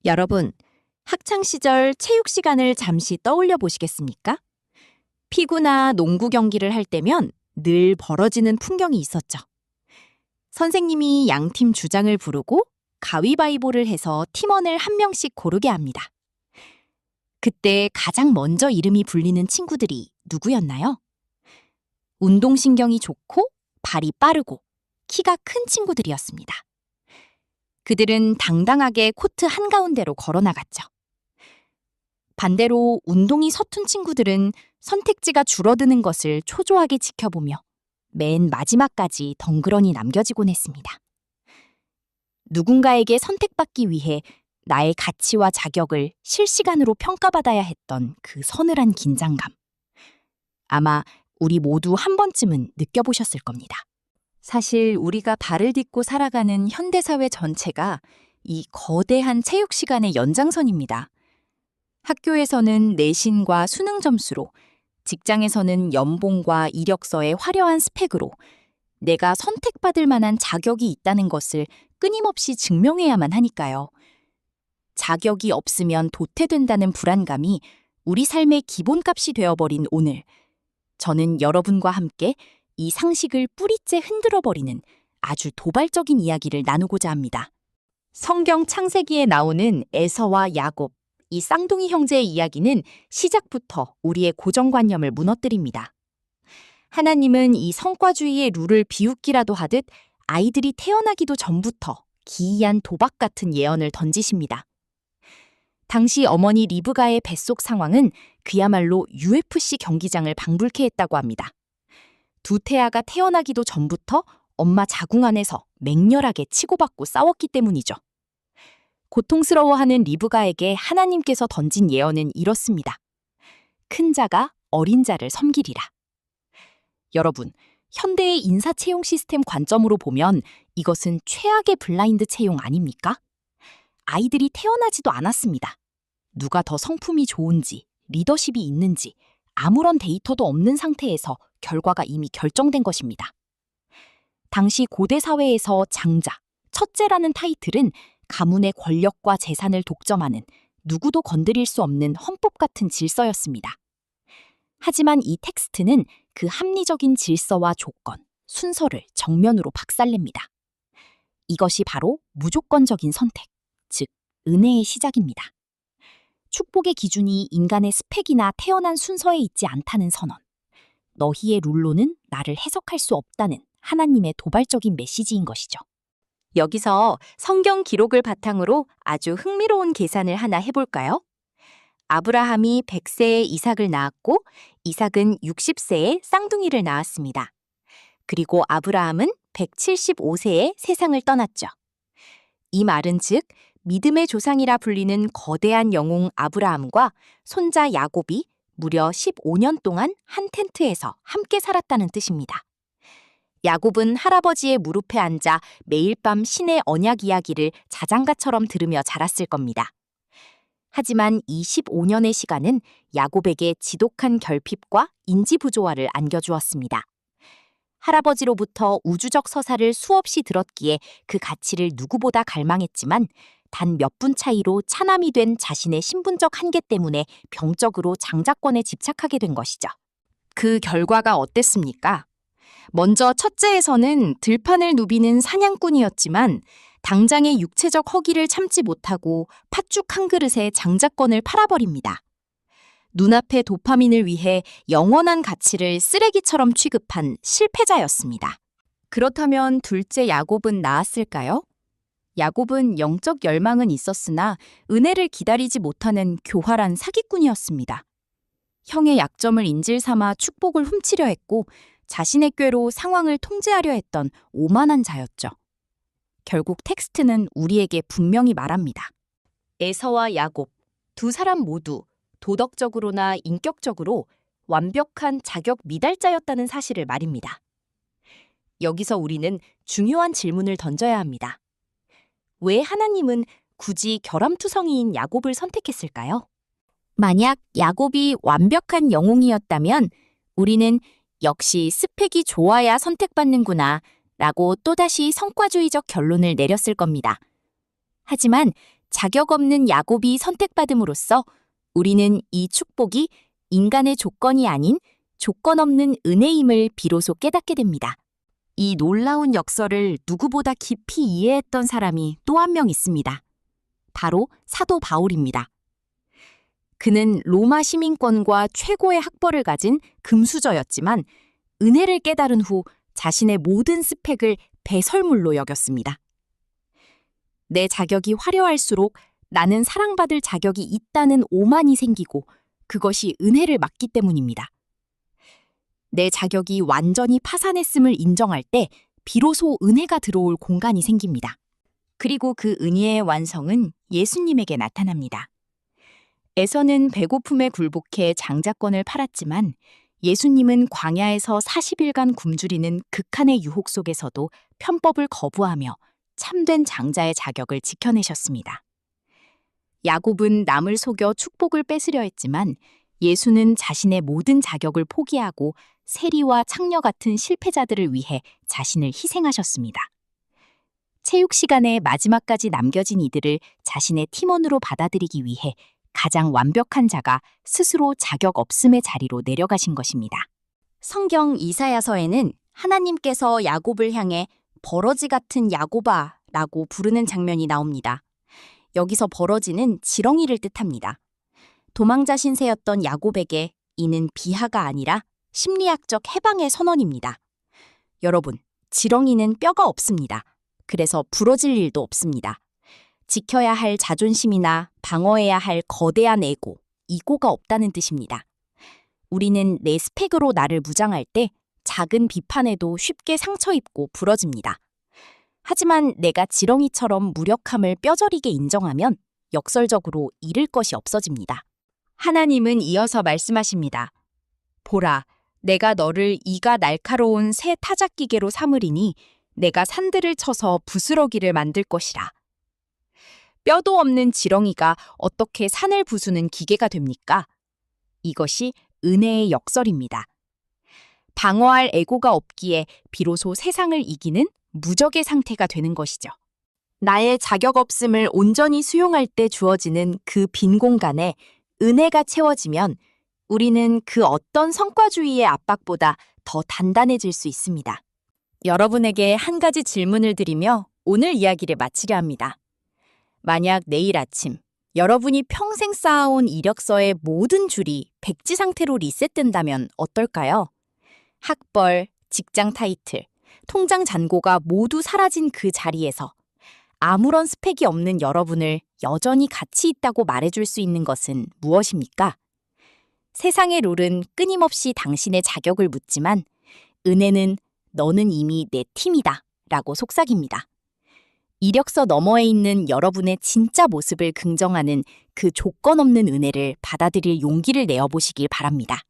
여러분, 학창시절 체육 시간을 잠시 떠올려 보시겠습니까? 피구나 농구 경기를 할 때면 늘 벌어지는 풍경이 있었죠. 선생님이 양팀 주장을 부르고 가위바위보를 해서 팀원을 한 명씩 고르게 합니다. 그때 가장 먼저 이름이 불리는 친구들이 누구였나요? 운동신경이 좋고 발이 빠르고 키가 큰 친구들이었습니다. 그들은 당당하게 코트 한가운데로 걸어나갔죠. 반대로 운동이 서툰 친구들은 선택지가 줄어드는 것을 초조하게 지켜보며 맨 마지막까지 덩그러니 남겨지곤 했습니다. 누군가에게 선택받기 위해 나의 가치와 자격을 실시간으로 평가받아야 했던 그 서늘한 긴장감. 아마 우리 모두 한 번쯤은 느껴보셨을 겁니다. 사실 우리가 발을 딛고 살아가는 현대사회 전체가 이 거대한 체육 시간의 연장선입니다. 학교에서는 내신과 수능 점수로, 직장에서는 연봉과 이력서의 화려한 스펙으로 내가 선택받을 만한 자격이 있다는 것을 끊임없이 증명해야만 하니까요. 자격이 없으면 도태된다는 불안감이 우리 삶의 기본값이 되어버린 오늘, 저는 여러분과 함께 이 상식을 뿌리째 흔들어버리는 아주 도발적인 이야기를 나누고자 합니다. 성경 창세기에 나오는 에서와 야곱, 이 쌍둥이 형제의 이야기는 시작부터 우리의 고정관념을 무너뜨립니다. 하나님은 이 성과주의의 룰을 비웃기라도 하듯 아이들이 태어나기도 전부터 기이한 도박 같은 예언을 던지십니다. 당시 어머니 리브가의 뱃속 상황은 그야말로 UFC 경기장을 방불케 했다고 합니다. 두 태아가 태어나기도 전부터 엄마 자궁 안에서 맹렬하게 치고받고 싸웠기 때문이죠. 고통스러워하는 리브가에게 하나님께서 던진 예언은 이렇습니다. 큰 자가 어린 자를 섬기리라. 여러분, 현대의 인사 채용 시스템 관점으로 보면 이것은 최악의 블라인드 채용 아닙니까? 아이들이 태어나지도 않았습니다. 누가 더 성품이 좋은지, 리더십이 있는지 아무런 데이터도 없는 상태에서 결과가 이미 결정된 것입니다. 당시 고대 사회에서 장자, 첫째라는 타이틀은 가문의 권력과 재산을 독점하는 누구도 건드릴 수 없는 헌법 같은 질서였습니다. 하지만 이 텍스트는 그 합리적인 질서와 조건, 순서를 정면으로 박살냅니다. 이것이 바로 무조건적인 선택, 즉 은혜의 시작입니다. 축복의 기준이 인간의 스펙이나 태어난 순서에 있지 않다는 선언. 너희의 룰로는 나를 해석할 수 없다는 하나님의 도발적인 메시지인 것이죠. 여기서 성경 기록을 바탕으로 아주 흥미로운 계산을 하나 해볼까요? 아브라함이 100세에 이삭을 낳았고 이삭은 60세에 쌍둥이를 낳았습니다. 그리고 아브라함은 175세에 세상을 떠났죠. 이 말은 즉 믿음의 조상이라 불리는 거대한 영웅 아브라함과 손자 야곱이 무려 15년 동안 한 텐트에서 함께 살았다는 뜻입니다. 야곱은 할아버지의 무릎에 앉아 매일 밤 신의 언약 이야기를 자장가처럼 들으며 자랐을 겁니다. 하지만 이 15년의 시간은 야곱에게 지독한 결핍과 인지 부조화를 안겨주었습니다. 할아버지로부터 우주적 서사를 수없이 들었기에 그 가치를 누구보다 갈망했지만 단 몇 분 차이로 차남이 된 자신의 신분적 한계 때문에 병적으로 장자권에 집착하게 된 것이죠. 그 결과가 어땠습니까? 먼저 첫째에서는 들판을 누비는 사냥꾼이었지만 당장의 육체적 허기를 참지 못하고 팥죽 한 그릇에 장자권을 팔아버립니다. 눈앞의 도파민을 위해 영원한 가치를 쓰레기처럼 취급한 실패자였습니다. 그렇다면 둘째 야곱은 나았을까요? 야곱은 영적 열망은 있었으나 은혜를 기다리지 못하는 교활한 사기꾼이었습니다. 형의 약점을 인질 삼아 축복을 훔치려 했고 자신의 꾀로 상황을 통제하려 했던 오만한 자였죠. 결국 텍스트는 우리에게 분명히 말합니다. 에서와 야곱, 두 사람 모두 도덕적으로나 인격적으로 완벽한 자격 미달자였다는 사실을 말입니다. 여기서 우리는 중요한 질문을 던져야 합니다. 왜 하나님은 굳이 결함투성이인 야곱을 선택했을까요? 만약 야곱이 완벽한 영웅이었다면 우리는 역시 스펙이 좋아야 선택받는구나 라고 또다시 성과주의적 결론을 내렸을 겁니다. 하지만 자격 없는 야곱이 선택받음으로써 우리는 이 축복이 인간의 조건이 아닌 조건 없는 은혜임을 비로소 깨닫게 됩니다. 이 놀라운 역설을 누구보다 깊이 이해했던 사람이 또 한 명 있습니다. 바로 사도 바울입니다. 그는 로마 시민권과 최고의 학벌을 가진 금수저였지만 은혜를 깨달은 후 자신의 모든 스펙을 배설물로 여겼습니다. 내 자격이 화려할수록 나는 사랑받을 자격이 있다는 오만이 생기고 그것이 은혜를 막기 때문입니다. 내 자격이 완전히 파산했음을 인정할 때 비로소 은혜가 들어올 공간이 생깁니다. 그리고 그 은혜의 완성은 예수님에게 나타납니다. 에서는 배고픔에 굴복해 장자권을 팔았지만 예수님은 광야에서 40일간 굶주리는 극한의 유혹 속에서도 편법을 거부하며 참된 장자의 자격을 지켜내셨습니다. 야곱은 남을 속여 축복을 뺏으려 했지만 예수는 자신의 모든 자격을 포기하고 세리와 창녀 같은 실패자들을 위해 자신을 희생하셨습니다. 체육 시간에 마지막까지 남겨진 이들을 자신의 팀원으로 받아들이기 위해 가장 완벽한 자가 스스로 자격 없음의 자리로 내려가신 것입니다. 성경 이사야서에는 하나님께서 야곱을 향해 버러지 같은 야곱아 라고 부르는 장면이 나옵니다. 여기서 버러지는 지렁이를 뜻합니다. 도망자 신세였던 야곱에게 이는 비하가 아니라 심리학적 해방의 선언입니다. 여러분, 지렁이는 뼈가 없습니다. 그래서 부러질 일도 없습니다. 지켜야 할 자존심이나 방어해야 할 거대한 이고가 없다는 뜻입니다. 우리는 내 스펙으로 나를 무장할 때 작은 비판에도 쉽게 상처 입고 부러집니다. 하지만 내가 지렁이처럼 무력함을 뼈저리게 인정하면 역설적으로 잃을 것이 없어집니다. 하나님은 이어서 말씀하십니다. 보라, 내가 너를 이가 날카로운 새 타작기계로 삼으리니 내가 산들을 쳐서 부스러기를 만들 것이라. 뼈도 없는 지렁이가 어떻게 산을 부수는 기계가 됩니까? 이것이 은혜의 역설입니다. 방어할 에고가 없기에 비로소 세상을 이기는 무적의 상태가 되는 것이죠. 나의 자격 없음을 온전히 수용할 때 주어지는 그 빈 공간에 은혜가 채워지면 우리는 그 어떤 성과주의의 압박보다 더 단단해질 수 있습니다. 여러분에게 한 가지 질문을 드리며 오늘 이야기를 마치려 합니다. 만약 내일 아침 여러분이 평생 쌓아온 이력서의 모든 줄이 백지 상태로 리셋된다면 어떨까요? 학벌, 직장 타이틀, 통장 잔고가 모두 사라진 그 자리에서 아무런 스펙이 없는 여러분을 여전히 가치 있다고 말해줄 수 있는 것은 무엇입니까? 세상의 룰은 끊임없이 당신의 자격을 묻지만 은혜는 너는 이미 내 팀이다 라고 속삭입니다. 이력서 너머에 있는 여러분의 진짜 모습을 긍정하는 그 조건 없는 은혜를 받아들일 용기를 내어보시길 바랍니다.